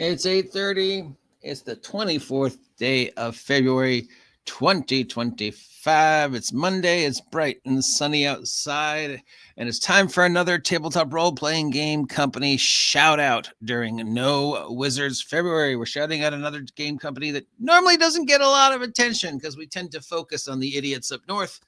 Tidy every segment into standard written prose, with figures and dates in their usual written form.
It's 8:30. It's the 24th day of February, 2025. It's Monday. It's bright and sunny outside, and it's time for another tabletop role-playing game company shout out during No Wizards February. We're shouting out another game company that normally doesn't get a lot of attention because we tend to focus on the idiots up north.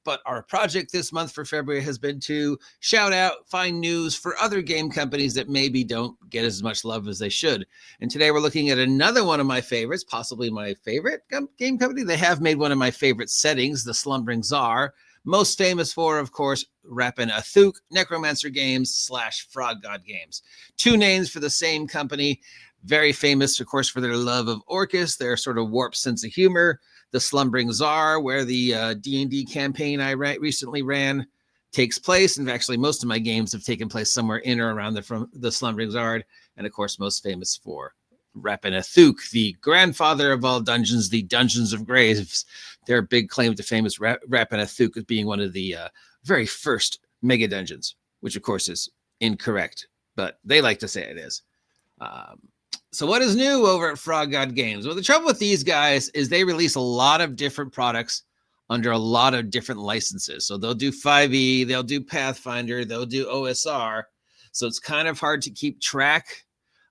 But our project this month for February has been to shout out, find news for other game companies that maybe don't get as much love as they should. And today we're looking at another one of my favorites, possibly my favorite game company. They have made one of my favorite settings, the Slumbering Tsar, most famous for, of course, Rappan Athuk, Necromancer Games / Frog God Games. Two names for the same company. Very famous, of course, for their love of Orcus, their sort of warped sense of humor. The Slumbering Tsar, where the D&D campaign I recently ran takes place. And actually, most of my games have taken place somewhere in or around the Slumbering Tsar. And of course, most famous for Rappan Athuk, the grandfather of all dungeons, the Dungeons of Graves. Their big claim to fame is Rappan Athuk as being one of the very first mega dungeons, which of course is incorrect, but they like to say it is. So what is new over at Frog God Games? Well, the trouble with these guys is they release a lot of different products under a lot of different licenses. So they'll do 5e, they'll do Pathfinder, they'll do OSR. So it's kind of hard to keep track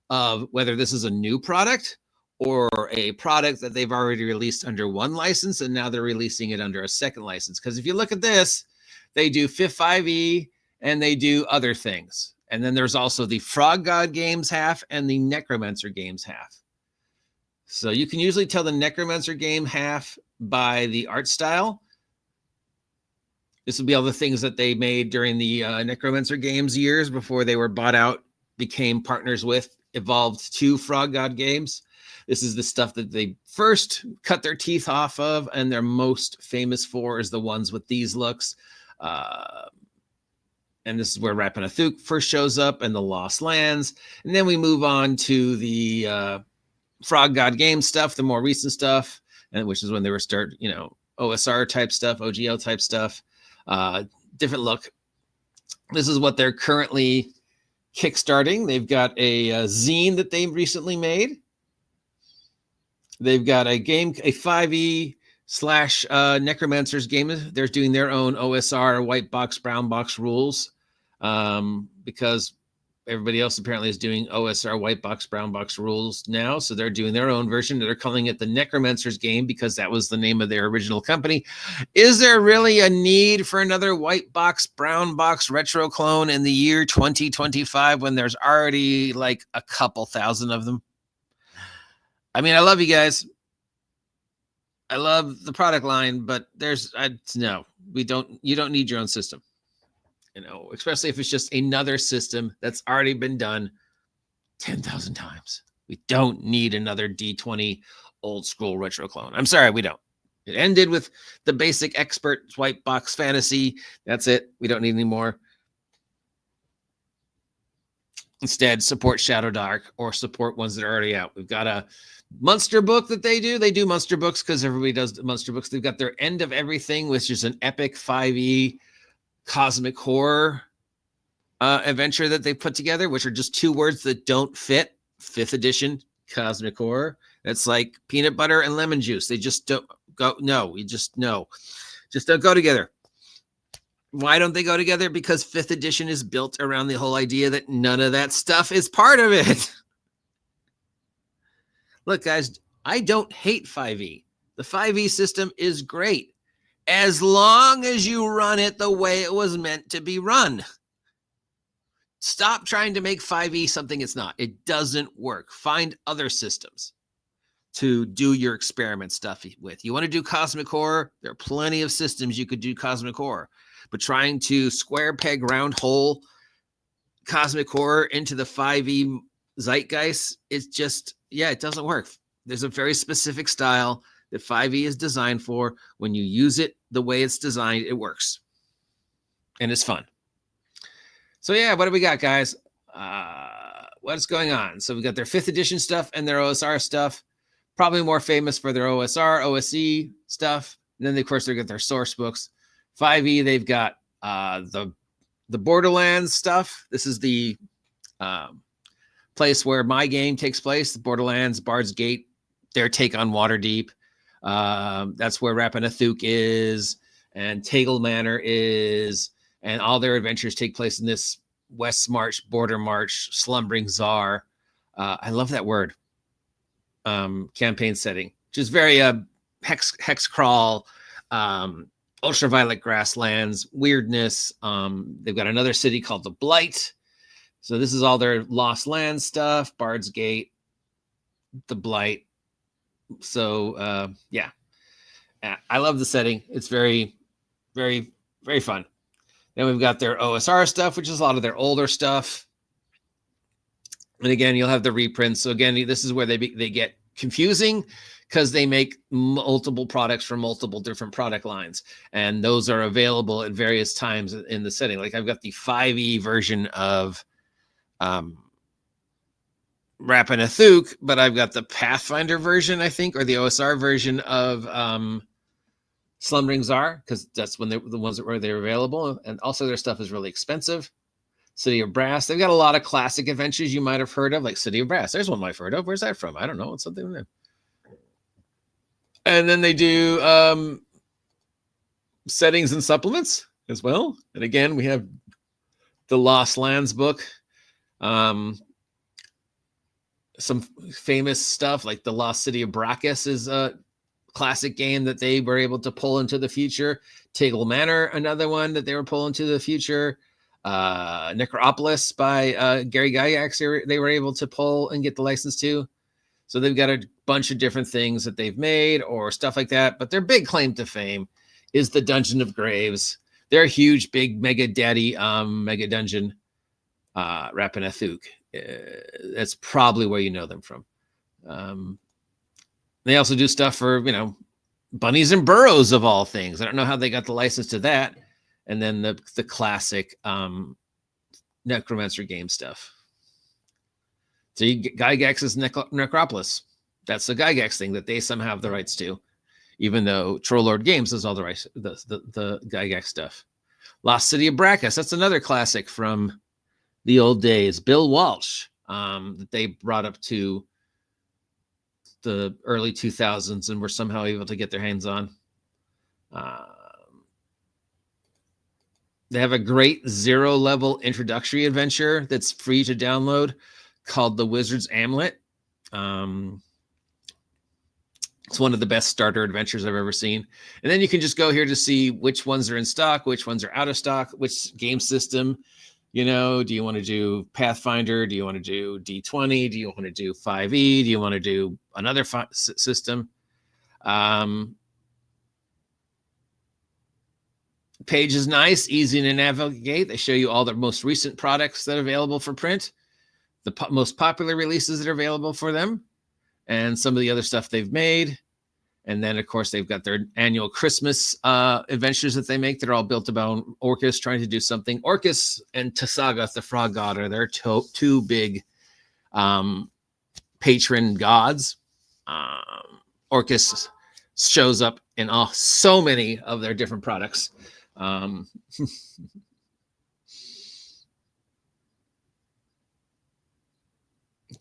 of whether this is a new product or a product that they've already released under one license and now they're releasing it under a second license. Because if you look at this, they do 5e and they do other things. And then there's also the Frog God Games half and the Necromancer Games half. So you can usually tell the Necromancer game half by the art style. This will be all the things that they made during the Necromancer Games years before they were bought out, became partners with, evolved to Frog God Games. This is the stuff that they first cut their teeth off of, and they're most famous for is the ones with these looks. And this is where Rappan Athuk first shows up and the Lost Lands. And then we move on to the Frog God Games stuff, the more recent stuff, and which is when they were OSR type stuff, OGL type stuff, different look. This is what they're currently kickstarting. They've got a zine that they recently made. They've got a 5e / Necromancer's game. They're doing their own OSR white box, brown box rules because everybody else apparently is doing OSR white box, brown box rules now. So they're doing their own version. They're calling it the Necromancer's game because that was the name of their original company. Is there really a need for another white box, brown box retro clone in the year 2025 when there's already like a couple thousand of them? I mean, I love you guys. I love the product line, but no, you don't need your own system, especially if it's just another system that's already been done 10,000 times. We don't need another D20 old school retro clone. I'm sorry, we don't. It ended with the basic expert white box fantasy. That's it. We don't need any more. Instead, support Shadowdark or support ones that are already out. We've got a monster book that they do. They do monster books because everybody does monster books. They've got their End of Everything, which is an epic 5e cosmic horror adventure that they put together, which are just two words that don't fit. 5th edition cosmic horror. It's like peanut butter and lemon juice. They just don't go. No, just don't go together. Why don't they go together? Because 5th edition is built around the whole idea that none of that stuff is part of it. Look, guys, I don't hate 5e. The 5e system is great as long as you run it the way it was meant to be run. Stop trying to make 5e something it's not. It doesn't work. Find other systems to do your experiment stuff with. You want to do cosmic horror? There are plenty of systems you could do cosmic horror. But trying to square peg round hole cosmic horror into the 5e zeitgeist, it's just, it doesn't work. There's a very specific style that 5e is designed for. When you use it the way it's designed, it works. And it's fun. So what do we got, guys? What's going on? So we got their 5th edition stuff and their OSR stuff. Probably more famous for their OSR, OSE stuff. And then, of course, they got their source books. 5e, they've got the Borderlands stuff. This is the place where my game takes place, the Borderlands, Bard's Gate, their take on Waterdeep. That's where Rappan Athuk is, and Tegel Manor is, and all their adventures take place in this West March, Border March, Slumbering Tsar. I love that word. Campaign setting, which is very hex crawl, ultraviolet grasslands, weirdness. They've got another city called the Blight. So this is all their Lost Land stuff, Bard's Gate, the Blight. So yeah, I love the setting. It's very, very, very fun. Then we've got their OSR stuff, which is a lot of their older stuff. And again, you'll have the reprints. So again, this is where they get confusing because they make multiple products from multiple different product lines. And those are available at various times in the setting. Like I've got the 5e version of Rappan Athuk, but I've got the Pathfinder version, I think, or the OSR version of Slumbering Tsar, because that's when the ones that were available. And also their stuff is really expensive. City of Brass. They've got a lot of classic adventures you might have heard of, like City of Brass. There's one I've heard of. Where's that from? I don't know. It's something new. And then they do settings and supplements as well. And again, we have the Lost Lands book. Some famous stuff like the Lost City of Brachus is a classic game that they were able to pull into the future. Tegel Manor, another one that they were pulling to the future. Necropolis by Gary Gygax, they were able to pull and get the license to. So they've got a bunch of different things that they've made or stuff like that. But their big claim to fame is the Dungeon of Graves. They're a huge, big mega daddy mega dungeon, Rappan Athuk. That's probably where you know them from. They also do stuff for, bunnies and burrows of all things. I don't know how they got the license to that. And then the classic Necromancer Games stuff. So Gygax's Necropolis. That's the Gygax thing that they somehow have the rights to, even though Troll Lord Games does all the rights, the Gygax stuff. Lost City of Brachus. That's another classic from the old days. Bill Walsh, that they brought up to the early 2000s and were somehow able to get their hands on. They have a great 0-level introductory adventure that's free to download called The Wizard's Amulet. It's one of the best starter adventures I've ever seen. And then you can just go here to see which ones are in stock, which ones are out of stock, which game system. Do you want to do Pathfinder? Do you want to do D20? Do you want to do 5e? Do you want to do another system? Page is nice, easy to navigate. They show you all the most recent products that are available for print, the most popular releases that are available for them, and some of the other stuff they've made. And then, of course, they've got their annual Christmas adventures that they make. They're all built about Orcus trying to do something. Orcus and Tassaga, the frog god, are their two big patron gods. Orcus shows up in so many of their different products. And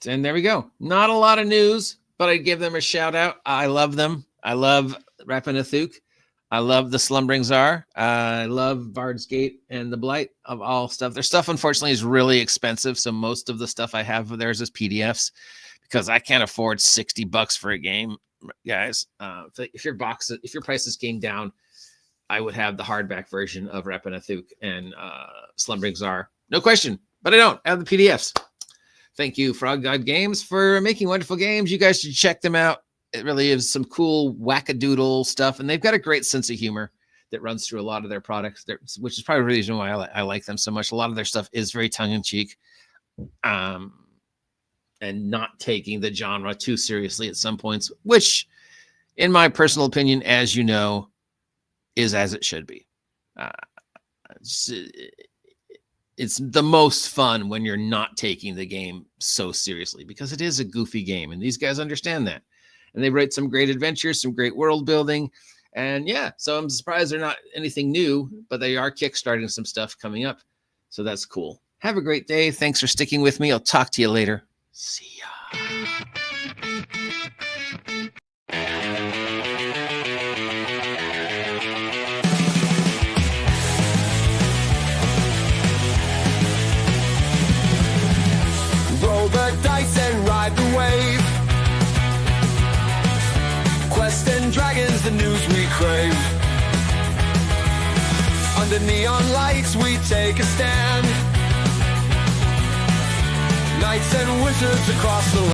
there we go. Not a lot of news, but I give them a shout out. I love them. I love Rappan Athuk. I love the Slumbering Tsar. I love Bard's Gate and the Blight of all stuff. Their stuff, unfortunately, is really expensive. So most of the stuff I have of theirs is PDFs because I can't afford $60 for a game, guys. If your prices came down, I would have the hardback version of Rappan Athuk and Slumbering Tsar. No question, but I don't. I have the PDFs. Thank you, Frog God Games, for making wonderful games. You guys should check them out. It really is some cool wackadoodle stuff, and they've got a great sense of humor that runs through a lot of their products, which is probably the reason why I like them so much. A lot of their stuff is very tongue-in-cheek and not taking the genre too seriously at some points, which, in my personal opinion, as you know, is as it should be. It's the most fun when you're not taking the game so seriously because it is a goofy game, and these guys understand that. And they write some great adventures, some great world building. And yeah, so I'm surprised they're not anything new, but they are kickstarting some stuff coming up. So that's cool. Have a great day. Thanks for sticking with me. I'll talk to you later. See ya. Roll the dice and ride the wave. Quest and dragons, the news we crave. Under neon lights we take a stand. Knights and wizards across the land.